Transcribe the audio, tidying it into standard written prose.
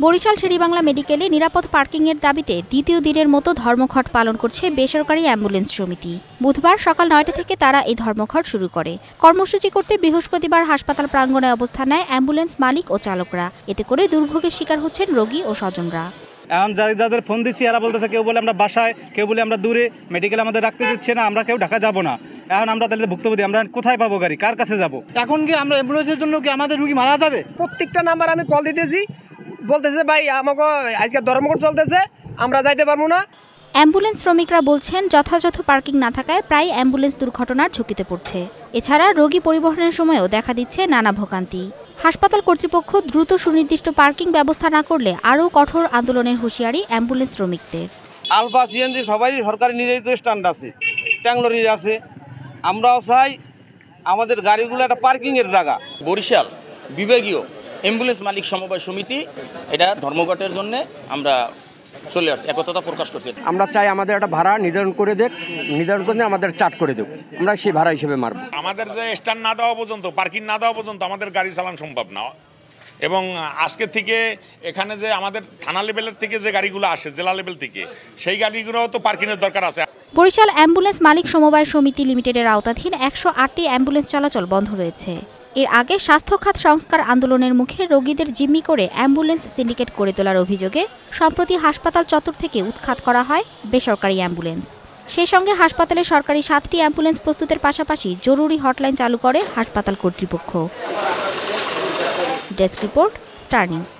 বরিশাল শেরেবাংলা মেডিকেলে নিরাপদ পার্কিংয়ের দাবিতে দ্বিতীয় দিনের মতো ধর্মঘট পালন করছে বেসরকারি অ্যাম্বুলেন্স সমিতি। বুধবার সকাল ৯টা থেকে তারা এই ধর্মঘট শুরু করে। কর্মসূচি করতে বৃহস্পতিবার হাসপাতাল প্রাঙ্গণে অবস্থান নেয় অ্যাম্বুলেন্স মালিক ও চালকরা। এতে করে দুর্ভোগের শিকার হচ্ছেন রোগী ও স্বজনরা। এখন যাদের ফোন দিচ্ছি এরা বলতেছে, কেউ বলে আমরা বাসায়, কেউ বলে আমরা দূরে, মেডিকেল আমাদের রাখতে দিচ্ছে না, আমরা কেউ ঢাকা যাব না। এখন আমরা তাহলে ভুক্তভোগী, আমরা কোথায় পাবো গাড়ি, কার কাছে যাব? এখন কি আমরা অ্যাম্বুলেন্সের জন্য কি আমাদের রোগী মারা যাবে? প্রত্যেকটা নাম্বার আমি কল দিতেছি, বলতেছে ভাই আমাকে আজকে ধর্মঘট চলতেছে, আমরা যাইতে পারবো না। অ্যাম্বুলেন্স শ্রমিকরা বলছেন যথাযথ পার্কিং না থাকায় প্রায় অ্যাম্বুলেন্স দুর্ঘটনার ঝুঁকিতে পড়ছে। এছাড়া রোগী পরিবহনের সময়ও দেখা দিচ্ছে নানা ভোগান্তি। হাসপাতাল কর্তৃপক্ষ দ্রুত সুনির্দিষ্ট পার্কিং ব্যবস্থা না করলে আরও কঠোর আন্দোলনের হুঁশিয়ারি অ্যাম্বুলেন্স শ্রমিকদের। আলফা সিএনজি সবাই সরকারি নির্ধারিত স্ট্যান্ড আছে, ট্যাংলরি আছে, আমরাও চাই আমাদের গাড়িগুলো একটা পার্কিংয়ের জায়গা। বরিশাল বিভাগীয় অ্যাম্বুলেন্স মালিক সমবায় সমিতি এটা ধর্মঘটের জন্য আমরা চলে আসছি, একতা প্রকাশ করছি। আমরা চাই আমাদের একটা ভাড়া নির্ধারণ করে আমাদের চার্ট করে দেব, আমরা সেই ভাড়া হিসেবে মারব। আমাদের যে স্ট্যান্ড না দেওয়া পর্যন্ত, পার্কিং না দেওয়া পর্যন্ত আমাদের গাড়ি চালানো সম্ভব না। এবং আজকে থেকে এখানে যে আমাদের থানা লেভেলের থেকে যে গাড়িগুলো আসে, জেলা লেভেল থেকে, সেই গাড়িগুলো তো পার্কিংয়ের দরকার আছে। বরিশাল অ্যাম্বুলেন্স মালিক সমবায় সমিতি লিমিটেডের আওতাধীন ১০৮টি অ্যাম্বুলেন্স চলাচল বন্ধ রয়েছে। এর আগে স্বাস্থ্য খাত সংস্কার আন্দোলনের মুখে রোগীদের জিম্মি করে অ্যাম্বুলেন্স সিন্ডিকেট করে তোলার অভিযোগে সম্প্রতি হাসপাতাল চত্বর থেকে উৎখাত করা হয় বেসরকারি অ্যাম্বুলেন্স। সেই সঙ্গে হাসপাতালে সরকারি 7টি অ্যাম্বুলেন্স প্রস্তুতের পাশাপাশি জরুরি হটলাইন চালু করে হাসপাতাল কর্তৃপক্ষ। Desk report, star news.